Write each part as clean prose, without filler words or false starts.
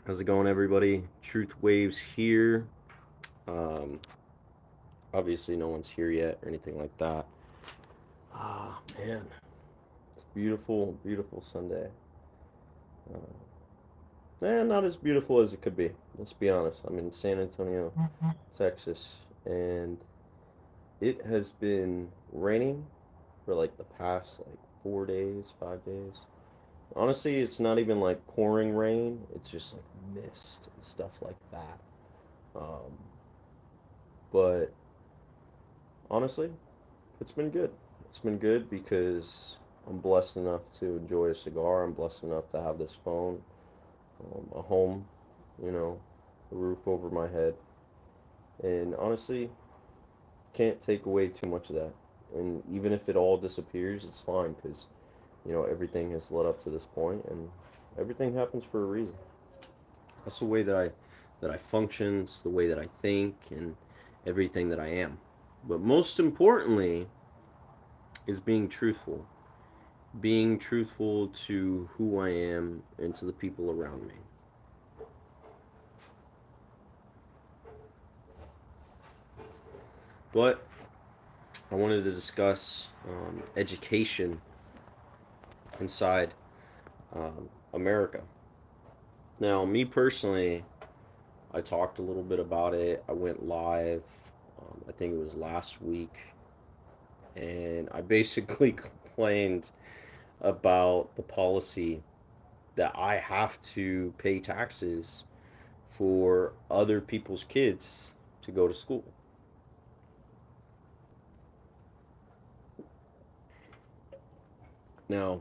How's it going, everybody? Truth Waves here. Um, Obviously, no one's here yet or anything like that. Ah, man, it's a beautiful, beautiful Sunday. Not as beautiful as it could be. Let's be honest. I'm in San Antonio, Texas, and it has been raining for like the past like 4 days, 5 days. Honestly, it's not even like pouring rain. It's just like mist and stuff like that. Um, but honestly, it's been good. It's been good because I'm blessed enough to enjoy a cigar. I'm blessed enough to have this phone, a home, you know, a roof over my head. And honestly, can't take away too much of that. And even if it all disappears, it's fine because, everything has led up to this point and everything happens for a reason. That's the way that I function, it's the way that I think and everything that I am. But most importantly is being truthful to who I am and to the people around me. But I wanted to discuss education inside America. Now, me personally, I talked a little bit about it. I went live, I think it was last week, and I basically complained about the policy that I have to pay taxes for other people's kids to go to school. Now,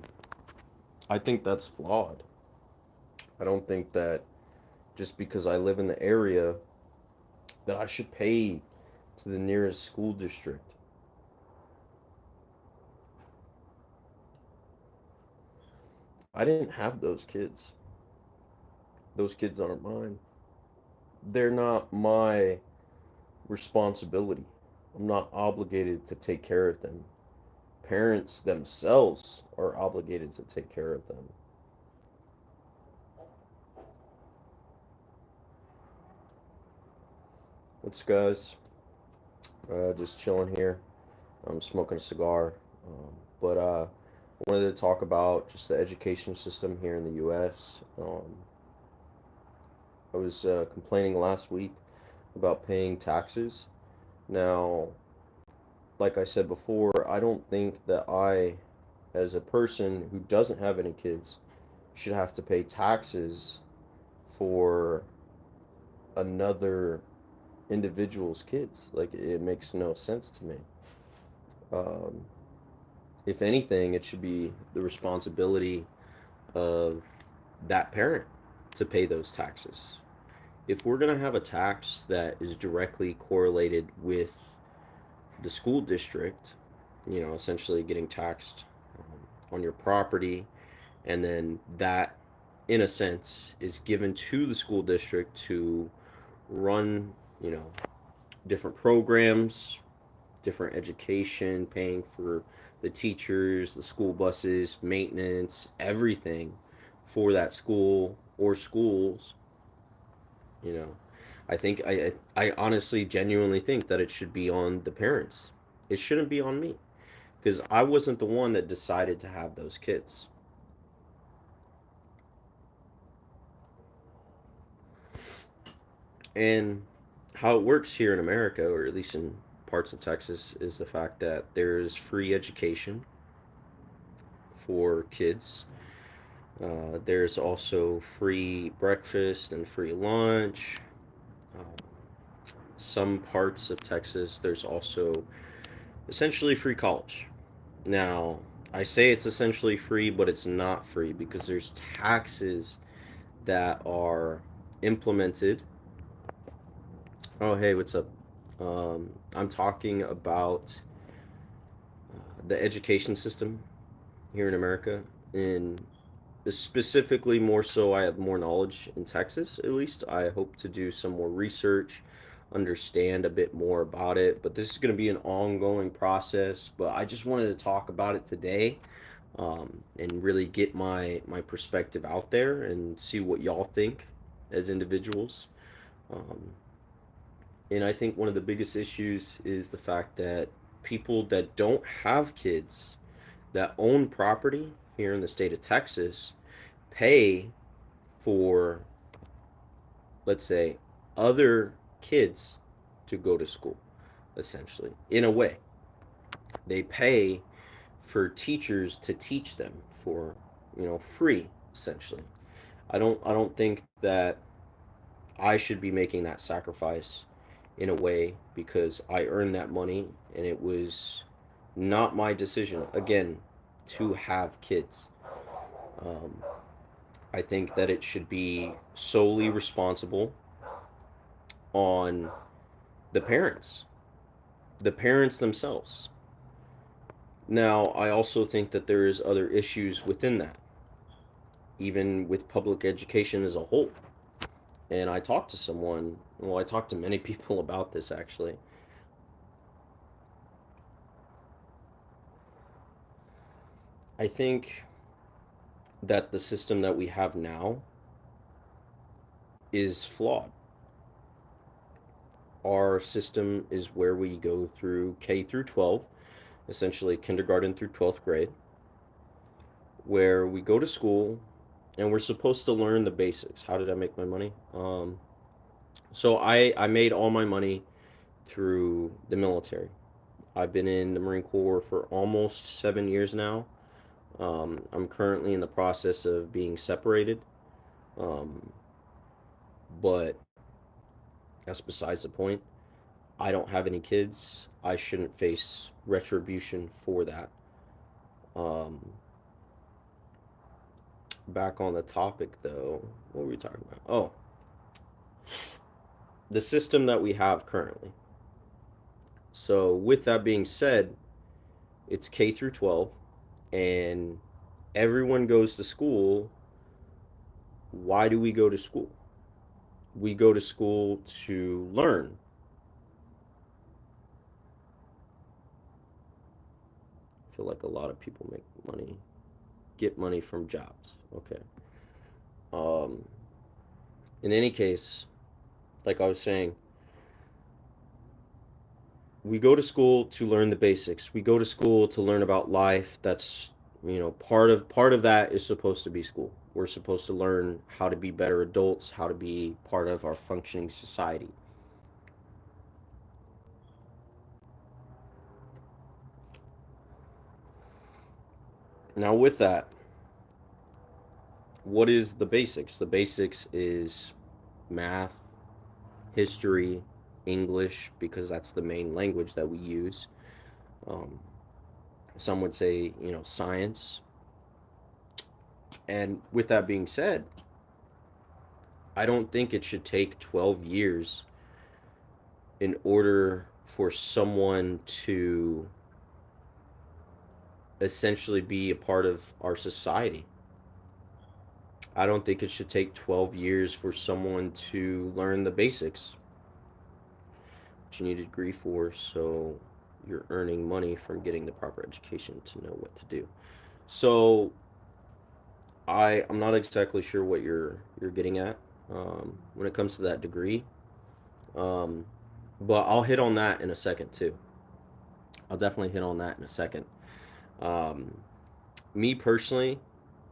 I think that's flawed. I don't think that just because I live in the area that I should pay to the nearest school district. I didn't have those kids. Those kids aren't mine. They're not my responsibility. I'm not obligated to take care of them. Parents themselves are obligated to take care of them. What's guys? Just chilling here. I'm smoking a cigar. I wanted to talk about just the education system here in the U.S. I was complaining last week about paying taxes. Now, like I said before, I don't think that I, as a person who doesn't have any kids, should have to pay taxes for another individual's kids. Like, it makes no sense to me. Um, if anything, it should be the responsibility of that parent to pay those taxes. If we're going to have a tax that is directly correlated with the school district, essentially getting taxed on your property, and then that, in a sense, is given to the school district to run, you know, different programs, different education, paying for the teachers, the school buses, maintenance, everything for that school or schools. you know I honestly genuinely think that it should be on the parents. It shouldn't be on me because I wasn't the one that decided to have those kids. And how it works here in America, or at least in parts of Texas, is the fact that there's free education for kids. There's also free breakfast and free lunch. Um, some parts of Texas, there's also essentially free college. Now, I say it's essentially free, but it's not free because there's taxes that are implemented. Oh, hey, what's up? I'm talking about the education system here in America, and specifically more so, I have more knowledge in Texas, at least. I hope to do some more research, understand a bit more about it, but this is going to be an ongoing process. But I just wanted to talk about it today, and really get my perspective out there and see what y'all think. as individuals. Um, and I think one of the biggest issues is the fact that people that don't have kids that own property here in the state of Texas pay for, let's say, other kids to go to school, essentially. In a way, they pay for teachers to teach them for, free, essentially. I don't think that I should be making that sacrifice in a way because I earned that money and it was not my decision, again, to have kids. Um, I think that it should be solely responsible on the parents, the parents themselves. Now, I also think that there is other issues within that, even with public education as a whole. And I talked to someone, well, I talked to many people about this actually. I think that the system that we have now is flawed. Our system is where we go through K through 12, essentially kindergarten through 12th grade, where we go to school and we're supposed to learn the basics. How did I make my money? So I made all my money through the military. I've been in the Marine Corps for almost 7 years now. I'm currently in the process of being separated, um, but that's besides the point. I don't have any kids. I shouldn't face retribution for that. Um, Back on the topic though, what were we talking about? Oh, the system that we have currently. So, with that being said, it's K through 12, and everyone goes to school. Why do we go to school? We go to school to learn. I feel like a lot of people make money, get money from jobs. Okay. Um, in any case, like I was saying, we go to school to learn the basics. We go to school to learn about life. That's, part of that is supposed to be school. We're supposed to learn how to be better adults, how to be part of our functioning society. Now, with that, what is the basics? The basics is math, history, English, because that's the main language that we use. Um, some would say, science. And with that being said, I don't think it should take 12 years in order for someone to essentially be a part of our society. I don't think it should take 12 years for someone to learn the basics, which you need a degree for, so you're earning money from getting the proper education to know what to do. So I'm not exactly sure what you're getting at when it comes to that degree, um, but I'll hit on that in a second too. I'll definitely hit on that in a second. Um, Me personally,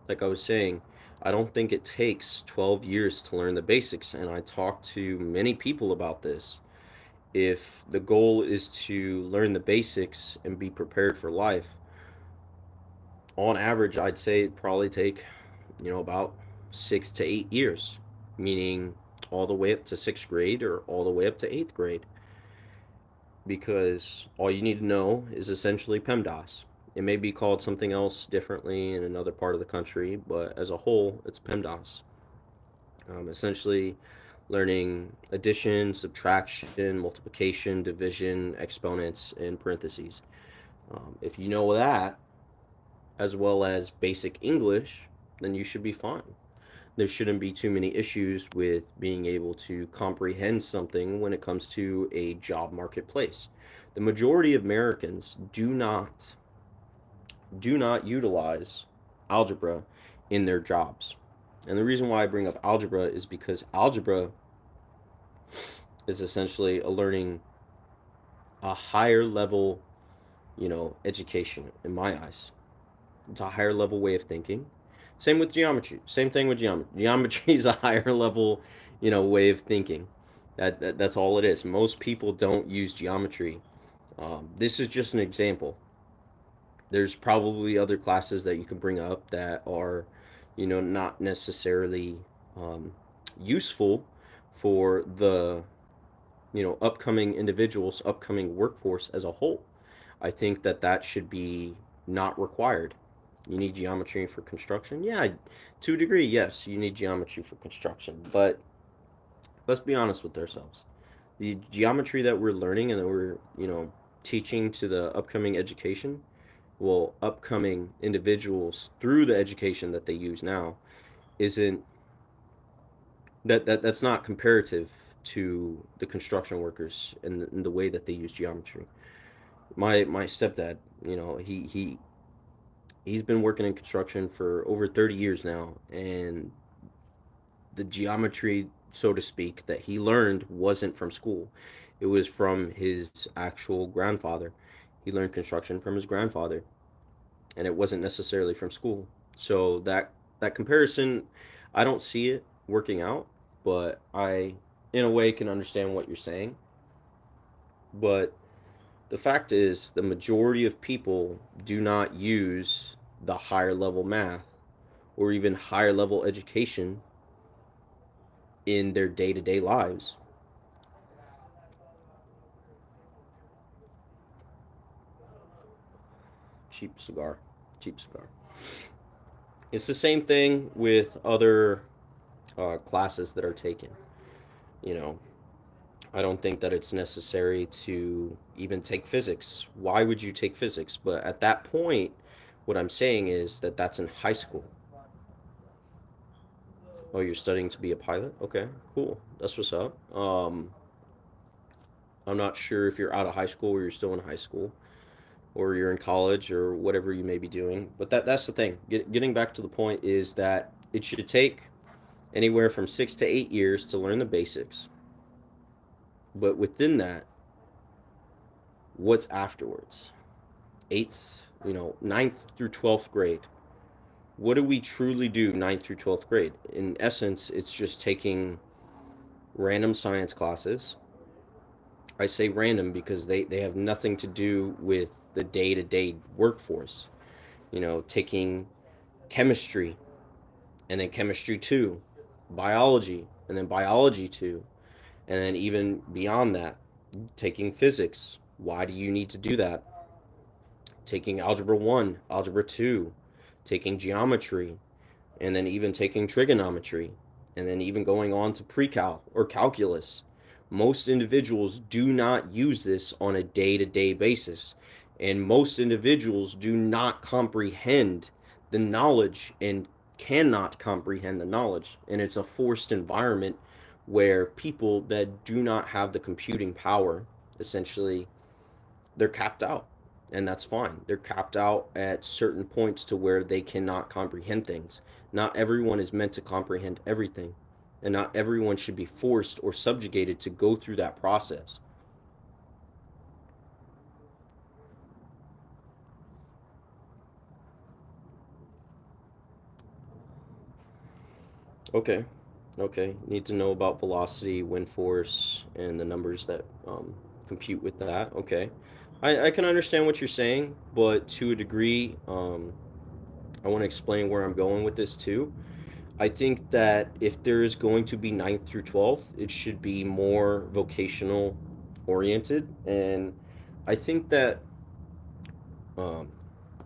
like I was saying, I don't think it takes 12 years to learn the basics, and I talk to many people about this. If the goal is to learn the basics and be prepared for life, on average, I'd say it probably take, about 6 to 8 years, meaning all the way up to sixth grade or all the way up to eighth grade, because all you need to know is essentially PEMDAS. It may be called something else differently in another part of the country, but as a whole, it's PEMDAS. Essentially, learning addition, subtraction, multiplication, division, exponents, and parentheses. If you know that, as well as basic English, then you should be fine. There shouldn't be too many issues with being able to comprehend something when it comes to a job marketplace. The majority of Americans do not utilize algebra in their jobs. And the reason why I bring up algebra is because algebra is essentially a learning a higher level, education in my eyes. It's a higher level way of thinking. Same with geometry. Same thing with geometry. Geometry is a higher level, way of thinking. That's all it is. Most people don't use geometry. This is just an example. There's probably other classes that you can bring up that are, not necessarily um, useful for the upcoming individuals, upcoming workforce as a whole. I think that that should be not required. You need geometry for construction. Yeah, to a degree, yes, you need geometry for construction. But let's be honest with ourselves. The geometry that we're learning and that we're, teaching to the upcoming education, well, upcoming individuals through the education that they use now, isn't that's not comparative to the construction workers and the way that they use geometry. My stepdad, he's been working in construction for over 30 years now, and the geometry, so to speak, that he learned wasn't from school. It was from his actual grandfather. He learned construction from his grandfather, and it wasn't necessarily from school. So that comparison, I don't see it working out, but I in a way can understand what you're saying. But the fact is, the majority of people do not use the higher level math or even higher level education in their day to day lives. Cheap cigar. Cheap cigar. It's the same thing with other classes that are taken. You know, I don't think that it's necessary to even take physics. Why would you take physics? But at that point, what I'm saying is that that's in high school. Oh, you're studying to be a pilot? Okay, cool. That's what's up. I'm not sure if you're out of high school or you're still in high school or you're in college or whatever you may be doing. But that's the thing. Getting back to the point is that it should take anywhere from 6 to 8 years to learn the basics. But within that, what's afterwards? Eighth, ninth through 12th grade. What do we truly do ninth through 12th grade? In essence, it's just taking random science classes. I say random because they have nothing to do with the day to day workforce. Taking chemistry and then chemistry 2, biology and then biology 2, and then even beyond that, taking physics. Why do you need to do that? Taking algebra 1, algebra 2, taking geometry, and then even taking trigonometry, and then even going on to pre-cal or calculus. Most individuals do not use this on a day-to-day basis, and most individuals do not comprehend the knowledge and cannot comprehend the knowledge, and it's a forced environment where people that do not have the computing power, essentially, they're capped out, and that's fine. They're capped out at certain points to where they cannot comprehend things. Not everyone is meant to comprehend everything, and not everyone should be forced or subjugated to go through that process. Okay, okay. Need to know about velocity, wind force, and the numbers that compute with that. Okay, I can understand what you're saying, but to a degree, I want to explain where I'm going with this too. I think that if there is going to be ninth through 12th, it should be more vocational oriented. And I think that um,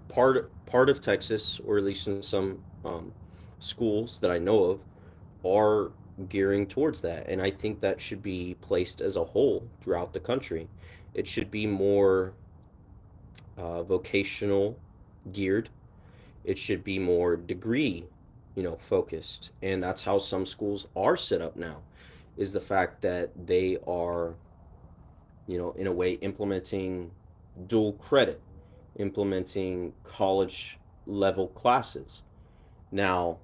part of Texas, or at least in some schools that I know of, are gearing towards that. And I think that should be placed as a whole throughout the country. It should be more vocational geared. It should be more degree, focused. And that's how some schools are set up now, is the fact that they are, in a way implementing dual credit, implementing college level classes. Now,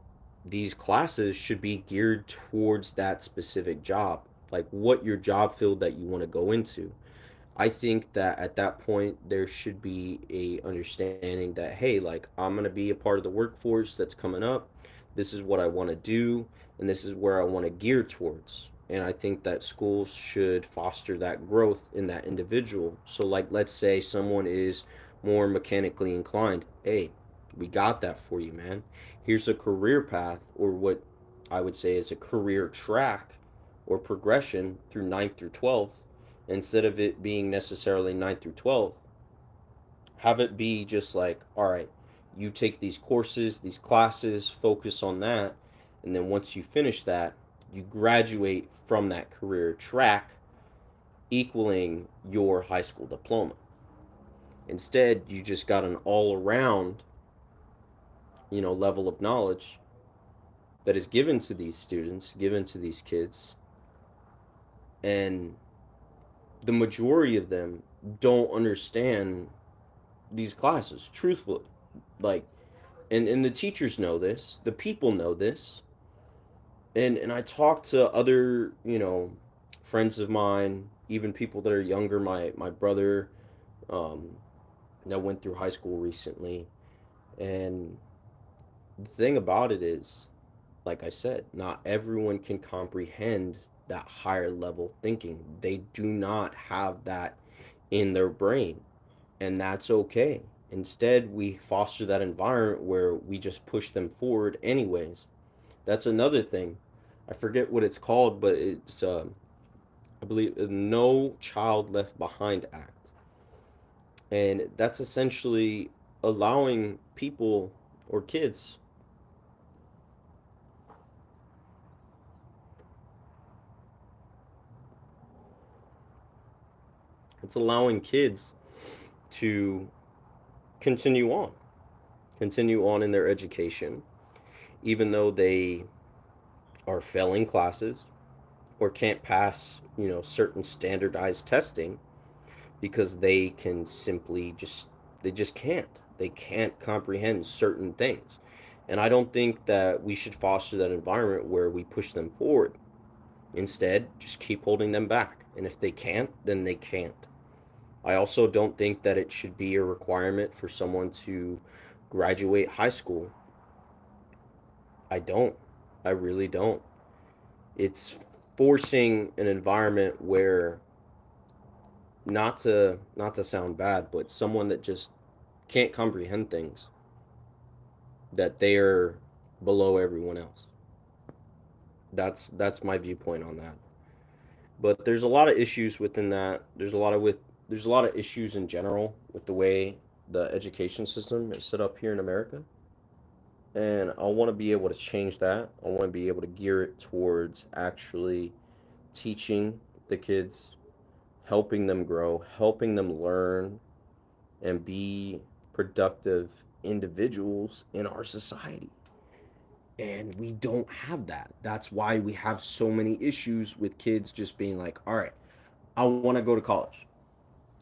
these classes should be geared towards that specific job, like what your job field that you want to go into. I think that at that point there should be a understanding that, hey, like I'm going to be a part of the workforce that's coming up. This is what I want to do and this is where I want to gear towards. And I think that schools should foster that growth in that individual. So like let's say someone is more mechanically inclined. Hey, we got that for you, man. Here's a career path, or what I would say is a career track or progression through ninth through 12th, instead of it being necessarily ninth through 12th. Have it be just like, all right, you take these courses, these classes, focus on that, and then once you finish that, you graduate from that career track, equaling your high school diploma. Instead, you just got an all around, level of knowledge that is given to these students, given to these kids, and the majority of them don't understand these classes truthfully. Like, and the teachers know this, the people know this, and I talk to other, friends of mine, even people that are younger. My brother, um that went through high school recently, and the thing about it is, like I said, not everyone can comprehend that higher level thinking. They do not have that in their brain, and that's okay. Instead, we foster that environment where we just push them forward, anyways. That's another thing. I forget what it's called, but it's, I believe, No Child Left Behind Act. And that's essentially allowing people or kids, it's allowing kids to continue on, continue on in their education, even though they are failing classes or can't pass, certain standardized testing, because they can simply just, they just can't. They can't comprehend certain things. And I don't think that we should foster that environment where we push them forward. Instead, just keep holding them back. And if they can't, then they can't. I also don't think that it should be a requirement for someone to graduate high school. I don't. I really don't. It's forcing an environment where, not to sound bad, but someone that just can't comprehend things, that they are below everyone else. That's my viewpoint on that. But there's a lot of issues within that. There's a lot of issues in general with the way the education system is set up here in America. And I want to be able to change that. I want to be able to gear it towards actually teaching the kids, helping them grow, helping them learn, and be productive individuals in our society. And we don't have that. That's why we have so many issues with kids just being like, all right, I want to go to college.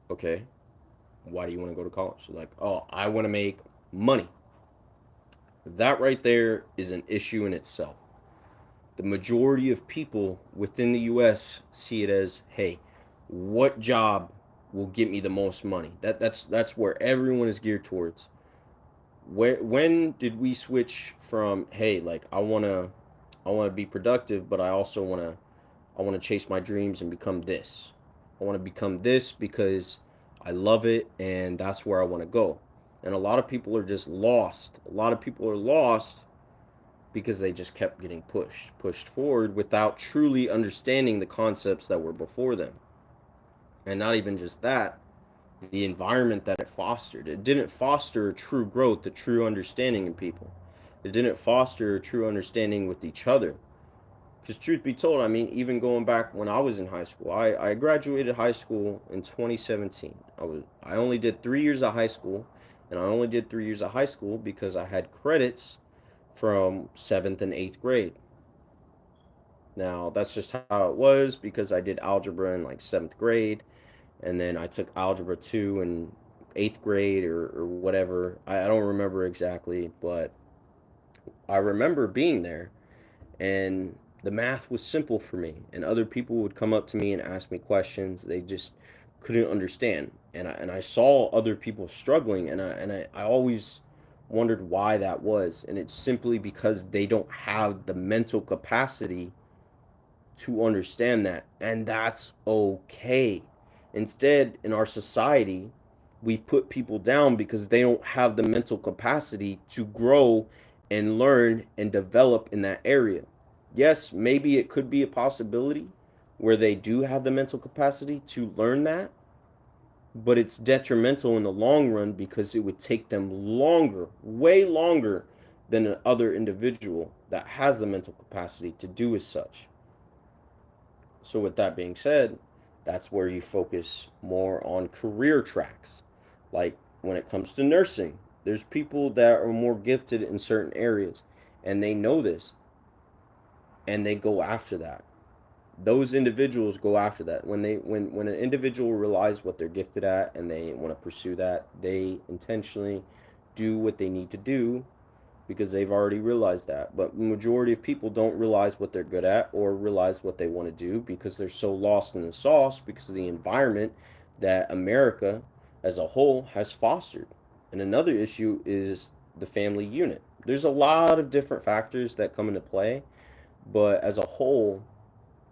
Okay, why do you want to go to college? So like, oh, I want to make money. That right there is an issue in itself. The majority of people within the US see it as, hey, what job will get me the most money? That's where everyone is geared towards. When did we switch from, hey, like I want to be productive, but I want to chase my dreams and become this. I want to become this because I love it and that's where I want to go. And a lot of people are just lost. A lot of people are lost because they just kept getting pushed forward without truly understanding the concepts that were before them. And not even just that, the environment that it fostered. It didn't foster a true growth, a true understanding in people. It didn't foster a true understanding with each other. Because truth be told, I mean, even going back when I was in high school, I graduated high school in 2017. I only did 3 years of high school, and I only did 3 years of high school because I had credits from seventh and eighth grade. Now that's just how it was because I did algebra in like seventh grade, and then I took algebra two in eighth grade or whatever. I don't remember exactly, but I remember being there, and the math was simple for me, and other people would come up to me and ask me questions they just couldn't understand, and I saw other people struggling, and I always wondered why that was, and it's simply because they don't have the mental capacity to understand that, and that's okay. Instead, in our society, we put people down because they don't have the mental capacity to grow and learn and develop in that area. Yes, maybe it could be a possibility where they do have the mental capacity to learn that, but it's detrimental in the long run because it would take them longer, way longer than an other individual that has the mental capacity to do as such. So, with that being said, that's where you focus more on career tracks. Like when it comes to nursing, there's people that are more gifted in certain areas and they know this and they go after that. Those individuals go after that. When an individual realizes what they're gifted at and they want to pursue that, they intentionally do what they need to do because they've already realized that. But the majority of people don't realize what they're good at or realize what they want to do because they're so lost in the sauce because of the environment that America as a whole has fostered. And another issue is the family unit. There's a lot of different factors that come into play, but as a whole,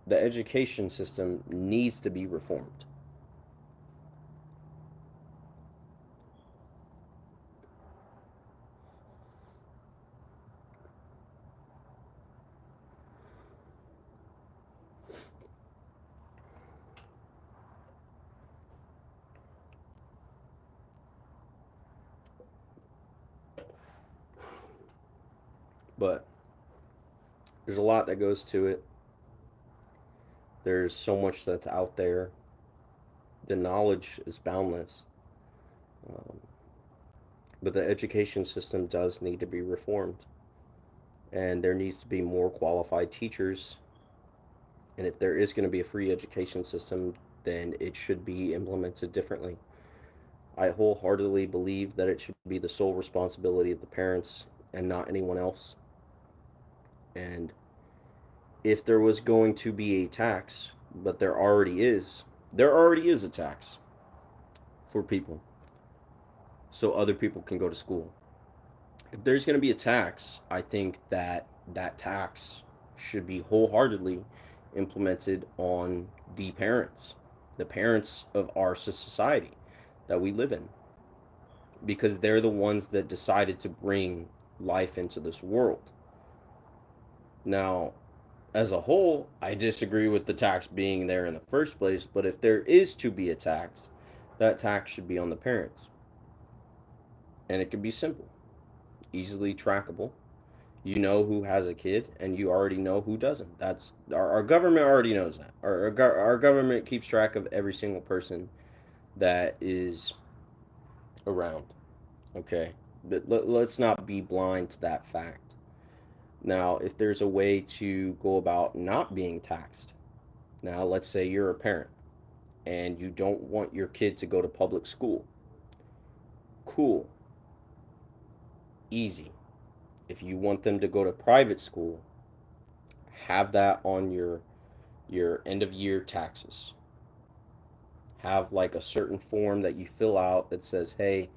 the education system needs to be reformed. But there's a lot that goes to it. There's so much that's out there. The knowledge is boundless. Um, but the education system does need to be reformed. And there needs to be more qualified teachers. And if there is going to be a free education system, then it should be implemented differently. I wholeheartedly believe that it should be the sole responsibility of the parents and not anyone else. And if there was going to be a tax, but there already is a tax for people so other people can go to school. If there's going to be a tax, I think that that tax should be wholeheartedly implemented on the parents of our society that we live in, because they're the ones that decided to bring life into this world. Now, as a whole, I disagree with the tax being there in the first place, but if there is to be a tax, that tax should be on the parents. And it could be simple, easily trackable. You know who has a kid, and you already know who doesn't. That's our government already knows that. Our government keeps track of every single person that is around. Okay, but let's not be blind to that fact. Now, if there's a way to go about not being taxed, now let's say you're a parent and you don't want your kid to go to public school. Cool, easy. If you want them to go to private school, have that on your end of year taxes. Have like a certain form that you fill out that says, "Hey,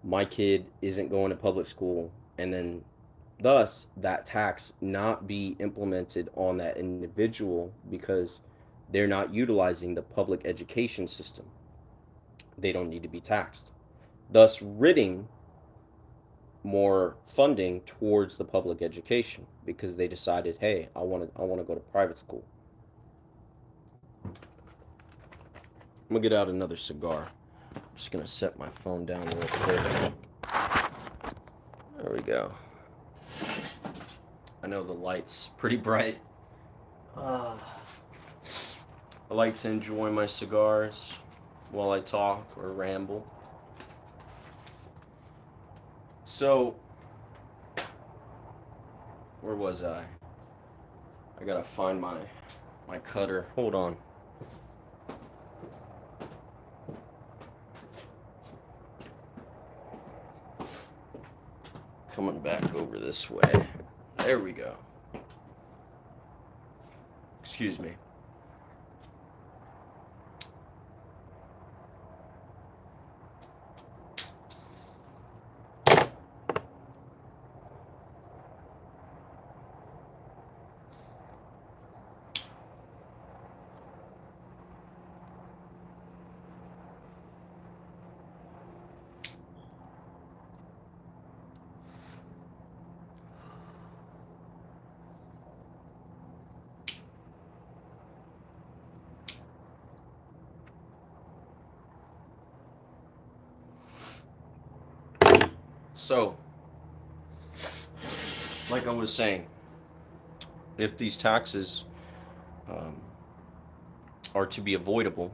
my kid isn't going to public school," and then thus that tax not be implemented on that individual because they're not utilizing the public education system. They don't need to be taxed, thus ridding more funding towards the public education because they decided, hey, I want to go to private school. I'm gonna get out another cigar. I'm just gonna set my phone down real quick. There we go. I know the light's pretty bright. I like to enjoy my cigars while I talk or ramble. So, where was I? I gotta find my cutter. Hold on. Come coming back over this way. There we go. Excuse me. So, like I was saying, if these taxes um, are to be avoidable,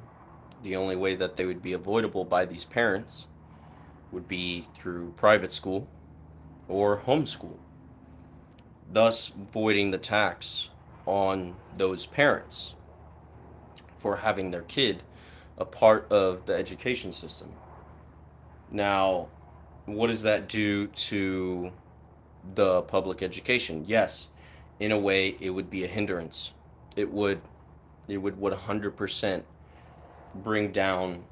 the only way that they would be avoidable by these parents would be through private school or homeschool, thus voiding the tax on those parents for having their kid a part of the education system. Now, what does that do to the public education? Yes, in a way, it would be a hindrance. It would, it would 100% bring down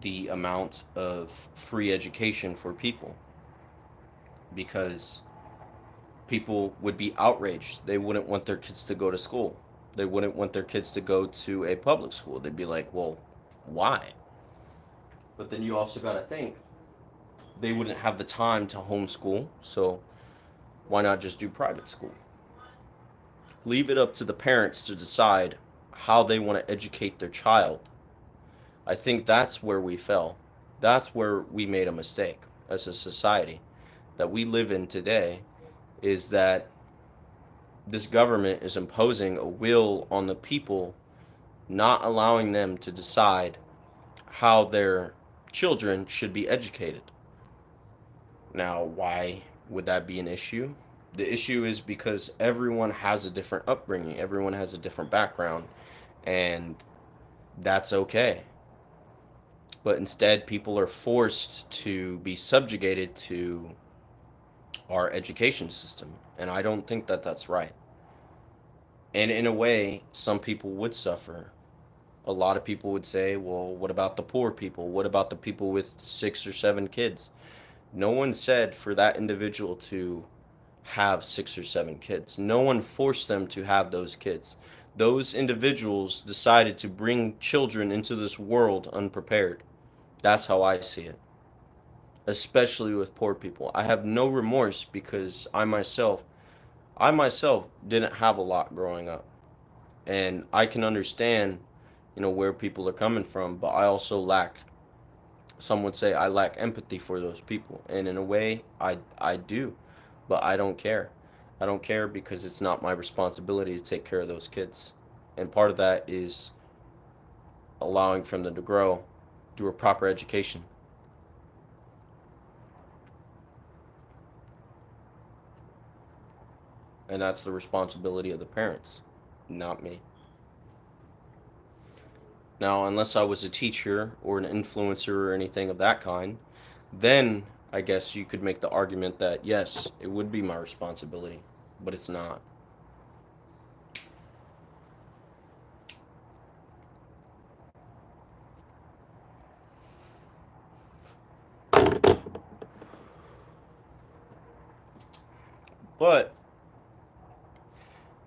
the amount of free education for people because people would be outraged. They wouldn't want their kids to go to school. They wouldn't want their kids to go to a public school. They'd be like, well, why? But then you also got to think they wouldn't have the time to homeschool, so why not just do private school? Leave it up to the parents to decide how they want to educate their child. I think that's where we fell. That's where we made a mistake as a society that we live in today, is that this government is imposing a will on the people, not allowing them to decide how their children should be educated. Now, why would that be an issue? The issue is because everyone has a different upbringing, everyone has a different background, and that's okay. But instead, people are forced to be subjugated to our education system, and I don't think that that's right. And in a way, some people would suffer. A lot of people would say, well, what about the poor people? What about the people with 6 or 7 kids? No one said for that individual to have 6 or 7 kids. No one forced them to have those kids. Those individuals decided to bring children into this world unprepared. That's how I see it, especially with poor people. I have no remorse because I myself didn't have a lot growing up. And I can understand, where people are coming from, but I also lacked, some would say I lack empathy for those people. And in a way, I do, but I don't care. I don't care because it's not my responsibility to take care of those kids. And part of that is allowing for them to grow through a proper education. And that's the responsibility of the parents, not me. Now, unless I was a teacher or an influencer or anything of that kind, then I guess you could make the argument that yes, it would be my responsibility, but it's not. But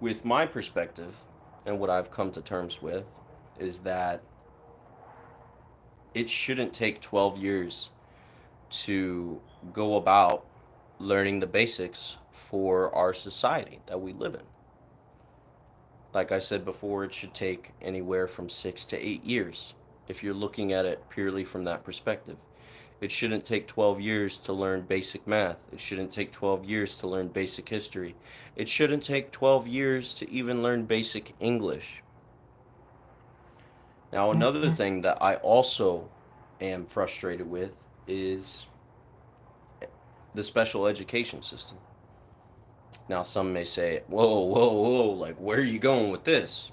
with my perspective and what I've come to terms with is that it shouldn't take 12 years to go about learning the basics for our society that we live in. Like I said before, it should take anywhere from 6 to 8 years if you're looking at it purely from that perspective. It shouldn't take 12 years to learn basic math. It shouldn't take 12 years to learn basic history. It shouldn't take 12 years to even learn basic English. Now, another thing that I also am frustrated with is the special education system. Now, some may say, whoa, whoa, whoa, like, where are you going with this?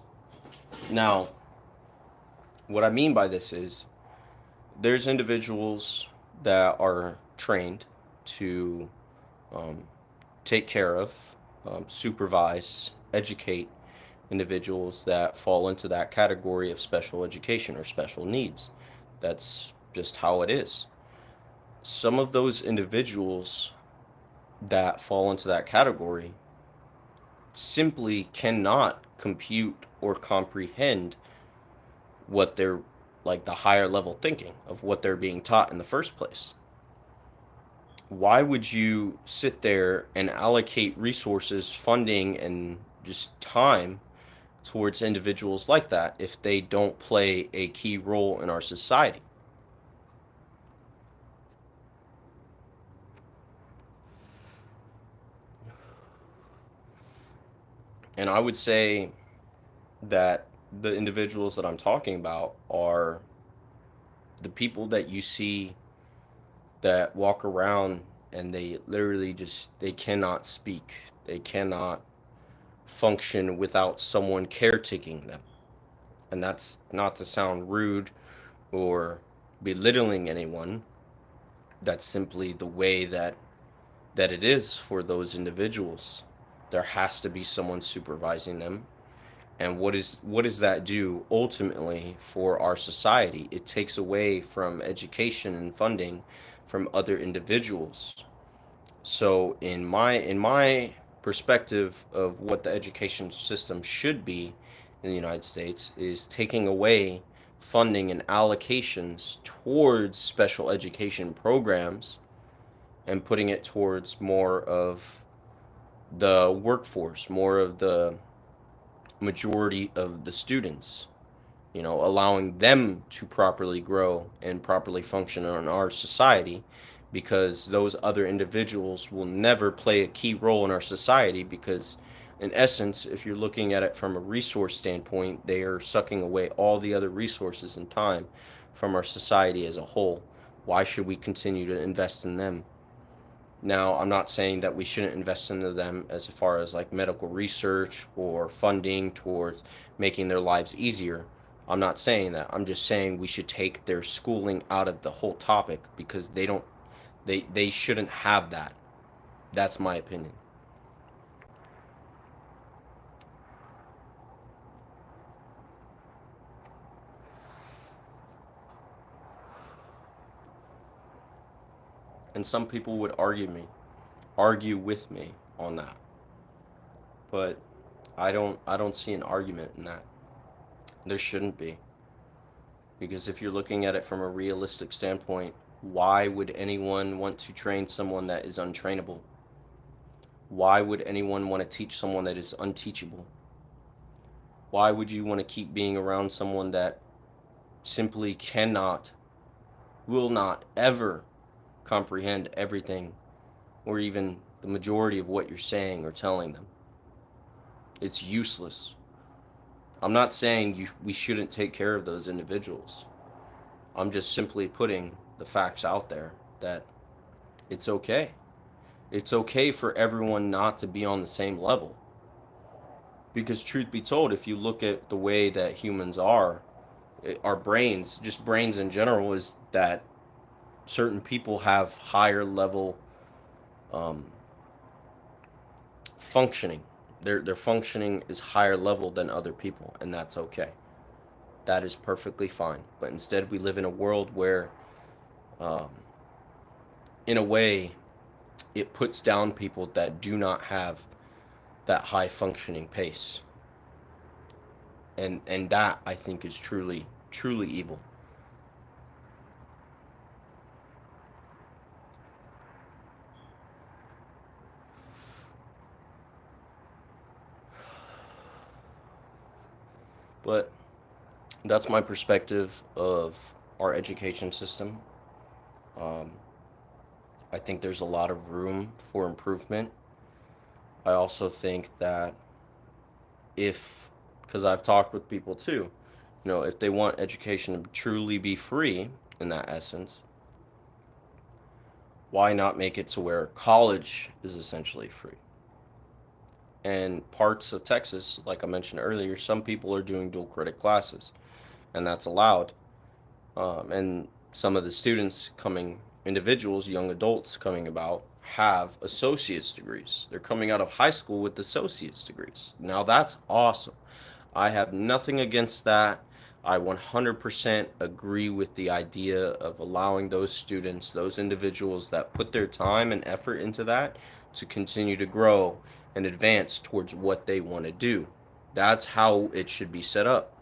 Now, what I mean by this is there's individuals that are trained to um, take care of, supervise, educate individuals that fall into that category of special education or special needs. That's just how it is. Some of those individuals that fall into that category simply cannot compute or comprehend what they're like the higher level thinking of what they're being taught in the first place. Why would you sit there and allocate resources, funding, and just time towards individuals like that if they don't play a key role in our society? And I would say that the individuals that I'm talking about are the people that you see that walk around and they literally just they cannot speak. They cannot function without someone caretaking them. And that's not to sound rude or belittling anyone. That's simply the way that it is for those individuals. There has to be someone supervising them. And what does that do ultimately for our society? It takes away from education and funding from other individuals. So in my perspective of what the education system should be in the United States is taking away funding and allocations towards special education programs and putting it towards more of the workforce, more of the majority of the students, allowing them to properly grow and properly function in our society, because those other individuals will never play a key role in our society because in essence, if you're looking at it from a resource standpoint, they are sucking away all the other resources and time from our society as a whole. Why should we continue to invest in them? Now, I'm not saying that we shouldn't invest into them as far as like medical research or funding towards making their lives easier. I'm not saying that. I'm just saying we should take their schooling out of the whole topic because they shouldn't have that. That's my opinion. And some people would argue with me on that. But I don't see an argument in that. There shouldn't be. Because if you're looking at it from a realistic standpoint, why would anyone want to train someone that is untrainable? Why would anyone want to teach someone that is unteachable? Why would you want to keep being around someone that simply cannot, will not ever comprehend everything or even the majority of what you're saying or telling them? It's useless. I'm not saying we shouldn't take care of those individuals. I'm just simply putting the facts out there that it's okay. It's okay for everyone not to be on the same level. Because, truth be told, if you look at the way that humans are, our brains, just brains in general, is that certain people have higher level um, functioning. Their functioning is higher level than other people, and that's okay. That is perfectly fine. But instead, we live in a world where, um, in a way, it puts down people that do not have that high functioning pace, and that I think is truly evil. But that's my perspective of our education system. Um, I think there's a lot of room for improvement. I also think that if, because I've talked with people too, if they want education to truly be free in that essence, why not make it to where college is essentially free? And parts of Texas, like I mentioned earlier, some people are doing dual credit classes, and that's allowed. And some of the students coming, individuals, young adults coming about, have associate's degrees. They're coming out of high school with associate's degrees. Now that's awesome. I have nothing against that. I 100% agree with the idea of allowing those students, those individuals that put their time and effort into that, to continue to grow and advance towards what they want to do. That's how it should be set up.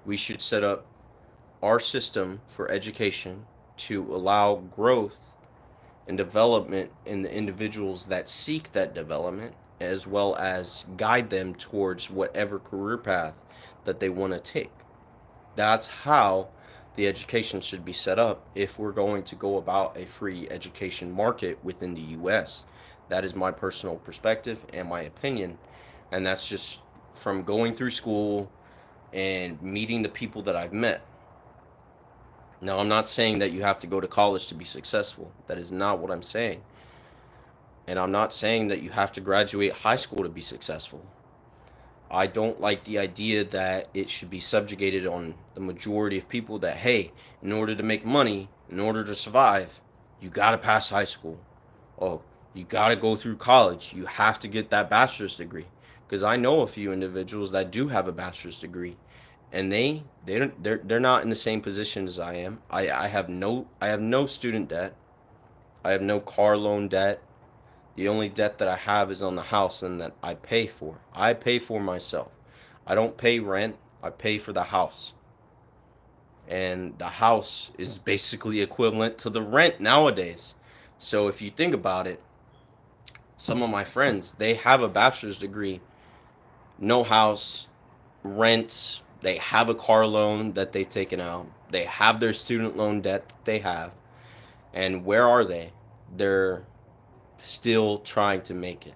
We should set up our system for education to allow growth and development in the individuals that seek that development, as well as guide them towards whatever career path that they want to take. That's how the education should be set up if we're going to go about a free education market within the US. That is my personal perspective and my opinion. And that's just from going through school and meeting the people that I've met. Now, I'm not saying that you have to go to college to be successful. That is not what I'm saying. And I'm not saying that you have to graduate high school to be successful. I don't like the idea that it should be subjugated on the majority of people that, hey, in order to make money, in order to survive, you got to pass high school. Oh, you got to go through college. You have to get that bachelor's degree. Because I know a few individuals that do have a bachelor's degree, and they're not in the same position as I am. I have no student debt. I have no car loan debt. The only debt that I have is on the house and that I pay for. I pay for myself. I don't pay rent. I pay for the house. And the house is basically equivalent to the rent nowadays. So if you think about it, some of my friends, they have a bachelor's degree, no house, rent, they have a car loan that they've taken out. They have their student loan debt that they have. And where are they? They're still trying to make it,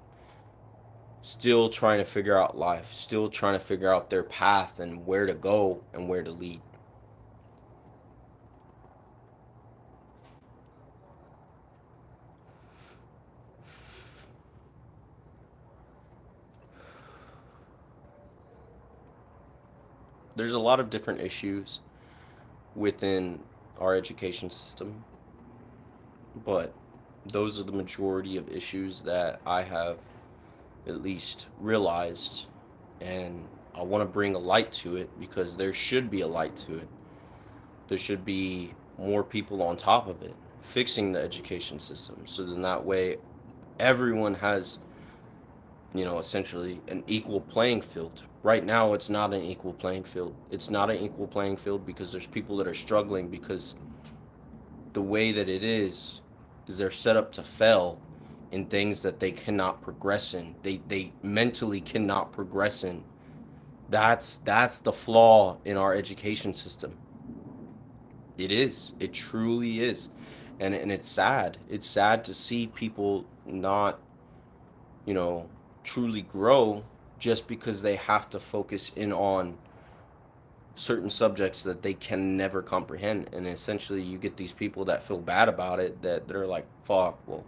still trying to figure out life, still trying to figure out their path and where to go and where to lead. There's a lot of different issues within our education system, but those are the majority of issues that I have at least realized, and I want to bring a light to it because there should be a light to it. There should be more people on top of it, fixing the education system, so then that way everyone has, essentially an equal playing field. Right now, it's not an equal playing field. It's not an equal playing field because there's people that are struggling because the way that it is they're set up to fail in things that they cannot progress in. They mentally cannot progress in. That's the flaw in our education system. It is. It truly is. And it's sad. It's sad to see people not, you know, truly grow just because they have to focus in on certain subjects that they can never comprehend. And essentially you get these people that feel bad about it, that they're like, fuck, well,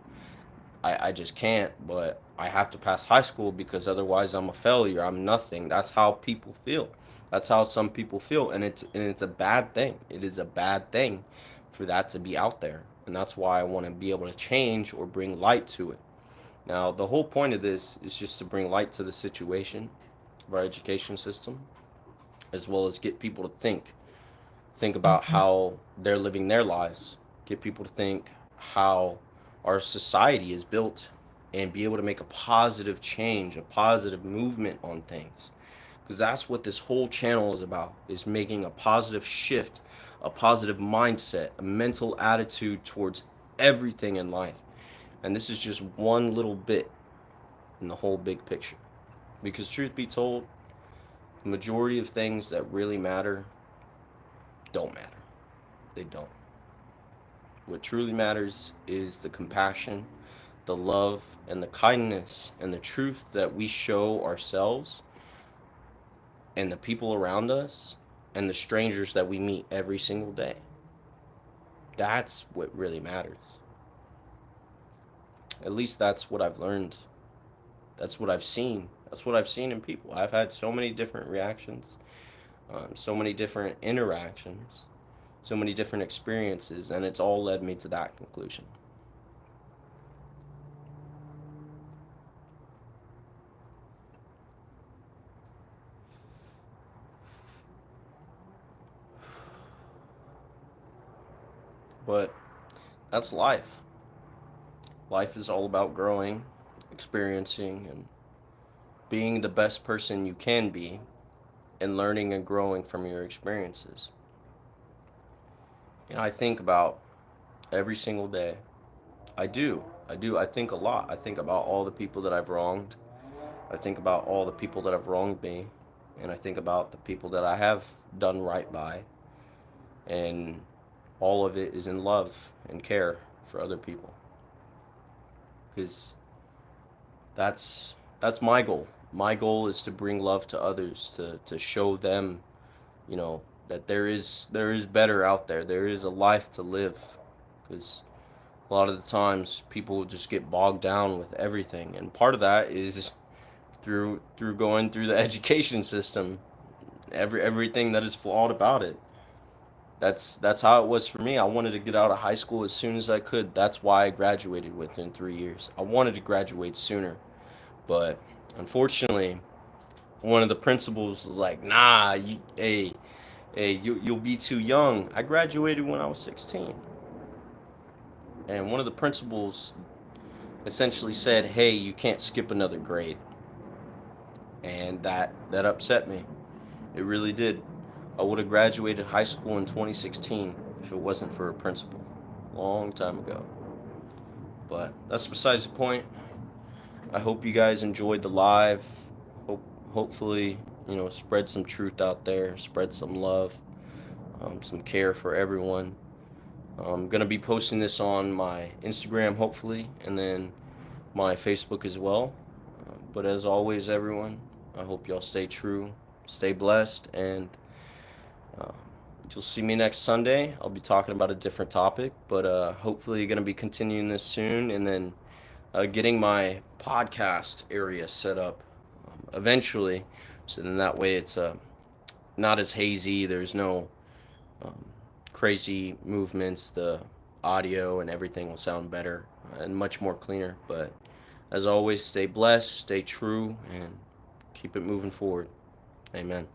I just can't, but I have to pass high school because otherwise I'm a failure. I'm nothing. That's how people feel. That's how some people feel. And it's a bad thing. It is a bad thing for that to be out there. And that's why I want to be able to change or bring light to it. Now, the whole point of this is just to bring light to the situation of our education system, as well as get people to think about how they're living their lives, get people to think how our society is built, and be able to make a positive change, a positive movement on things. Because that's what this whole channel is about, is making a positive shift, a positive mindset, a mental attitude towards everything in life. And this is just one little bit in the whole big picture. Because truth be told, the majority of things that really matter don't matter. They don't. What truly matters is the compassion, the love, and the kindness, and the truth that we show ourselves and the people around us and the strangers that we meet every single day. That's what really matters. At least that's what I've learned. That's what I've seen. That's what I've seen in people. I've had so many different reactions, so many different interactions, so many different experiences, and it's all led me to that conclusion. But that's life. Life is all about growing, experiencing, and being the best person you can be, and learning and growing from your experiences. And I think about every single day. I do. I do. I think a lot. I think about all the people that I've wronged. I think about all the people that have wronged me. And I think about the people that I have done right by. And all of it is in love and care for other people. Because that's my goal. My goal is to bring love to others, to show them, you know, that there is better out there. There is a life to live. Because a lot of the times people just get bogged down with everything, and part of that is through going through the education system, everything that is flawed about it. That's how it was for me. I wanted to get out of high school as soon as I could. That's why I graduated within 3 years. I wanted to graduate sooner, but unfortunately, one of the principals was like, "Nah, you'll be too young." I graduated when I was 16, and one of the principals essentially said, "Hey, you can't skip another grade," and that upset me. It really did. I would have graduated high school in 2016 if it wasn't for a principal, long time ago. But that's besides the point. I hope you guys enjoyed the live. Hopefully, spread some truth out there, spread some love, some care for everyone. I'm gonna be posting this on my Instagram, hopefully, and then my Facebook as well. But as always, everyone, I hope y'all stay true, stay blessed, and uh, you'll see me next Sunday. I'll be talking about a different topic, but hopefully, going to be continuing this soon, and then getting my podcast area set up eventually. So then that way it's not as hazy. There's no um, crazy movements. The audio and everything will sound better and much more cleaner. But as always, stay blessed, stay true, and keep it moving forward. Amen.